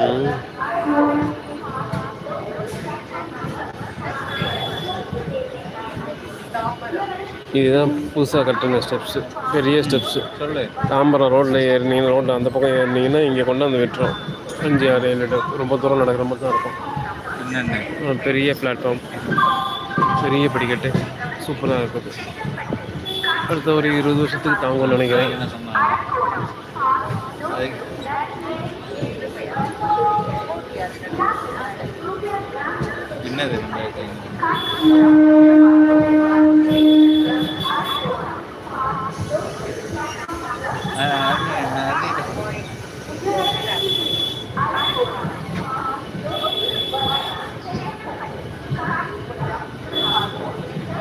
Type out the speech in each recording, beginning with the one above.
ம். இதுதான் புதுசா கட்டுன ஸ்டெப்ஸு. பெரிய ஸ்டெப்ஸு. சொல்லு. தாம்பரம் ரோட்ல ஏறுனீங்கன்னா ரோட்ல அந்த பக்கம் ஏறுனீங்கன்னா இங்க கொண்டாந்து விட்டுரும். 5, 6, 7 ரொம்ப தூரம் நடக்கிற மாரி தான் இருக்கும். என்னன்னு? பெரிய பிளாட்ஃபார்ம், பெரிய படிக்கட்டு, சூப்பரா இருக்குது. அடுத்த ஒரு 20 வருஷத்துக்கு தாங்கும்னு நெனைக்கிறேன். அதுக்கு என்ன சொன்னாங்க? அதுக்கு என்னது 2500?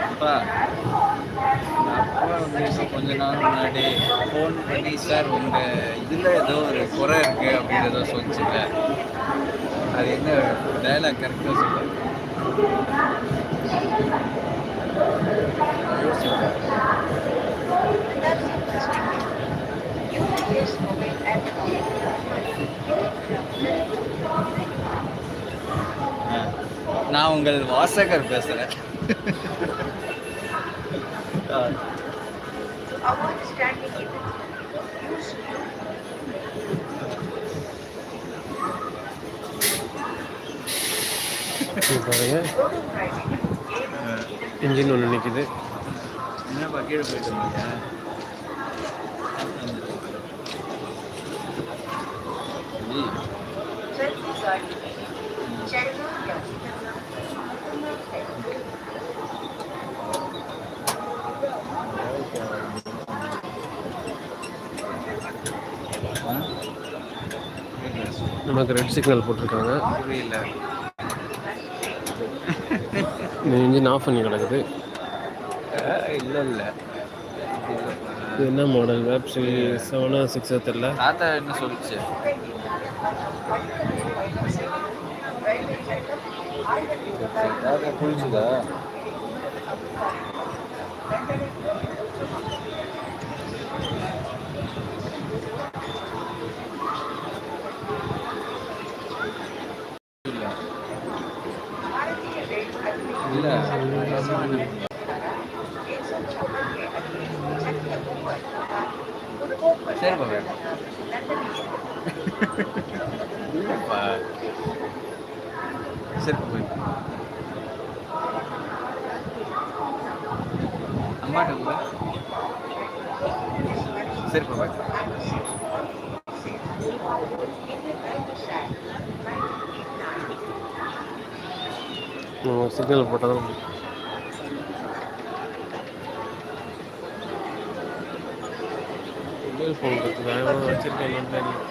அப்பா, எங்க அப்பா வந்து இப்போ கொஞ்ச நாள் முன்னாடி ஃபோன் பண்ணி, சார் உங்க இதுல ஏதோ ஒரு குறை இருக்கு அப்படின்னு ஏதோ சொல்லிச்சுல்ல, அது என்ன டயலாக் கரெக்டா சொல்லு. நான் உங்கள் வாசகர் பேசுறேன். பாருங்க, இன்ஜின் ஒன்று நிற்கிது. என்னப்பா கீழே போயிட்டு இருந்தீங்க? நமக்கு ரெட் சிக்னல் போட்டிருக்காங்க. புரியல. இந்த இன்ஜின் ஆஃப் பண்ணி கிடக்குது. இல்லை இல்லை, இது என்ன மாடல்? வேப்சி 7 6 தெரியல. தாத்தா என்ன சொல்லிச்சு? தாத்தா குளிச்சுதா? இல்ல சரிப்பா இல்லப்பா, சரிப்பா போய் அம்மாட்ட கூட சரிப்பா போய் சிக்னல் போட்டால் தான் மொபைல் ஃபோன் இருக்குது. வேகமாக வச்சுருக்கேன்.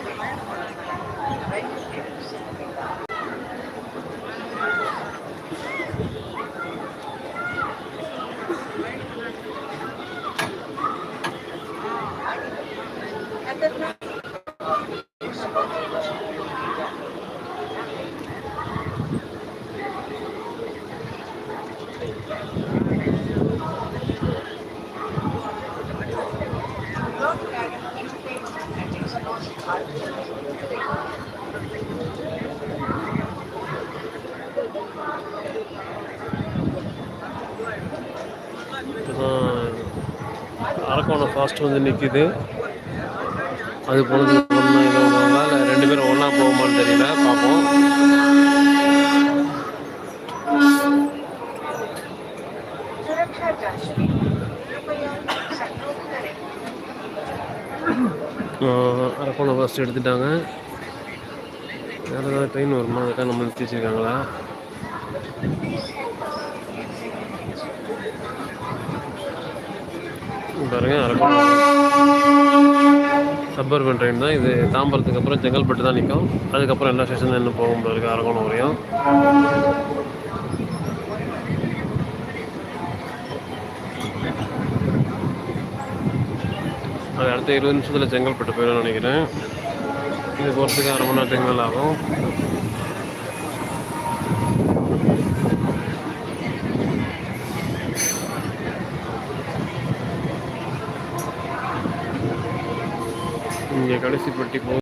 அரக்கோணம் ஃபாஸ்ட் வந்து நிற்கிது. அது போனதுக்கு அப்புறம் தான் ஏதோ வேலை, 2 பேரும் ஒன்றா போகுமான்னு தெரியல, பார்ப்போம். அரக்கோணம் ஃபஸ்ட் எடுத்துட்டாங்க. வேறு ஏதாவது ட்ரெயின் வருமா? அதுக்காக நம்ம நிறுத்தி வச்சுருக்காங்களா? பாருங்க, அரக்கோணம் சப்பர்பன் ட்ரெயின் தான் இது. தாம்பரத்துக்கு அப்புறம் செங்கல்பட்டு தான் நிற்கும். அதுக்கப்புறம் எல்லா ஸ்டேஷன் இன்னும் போகும்போது இருக்குது அரக்கோணம் வரையும். அது அடுத்த 20 நிமிஷத்தில் செங்கல்பட்டு போயிடும்னு நினைக்கிறேன். இது போகிறதுக்கு 1/2 மணி நேரத்துக்கு மேலே ஆகும். இங்கே கடைசி பெட்டி போ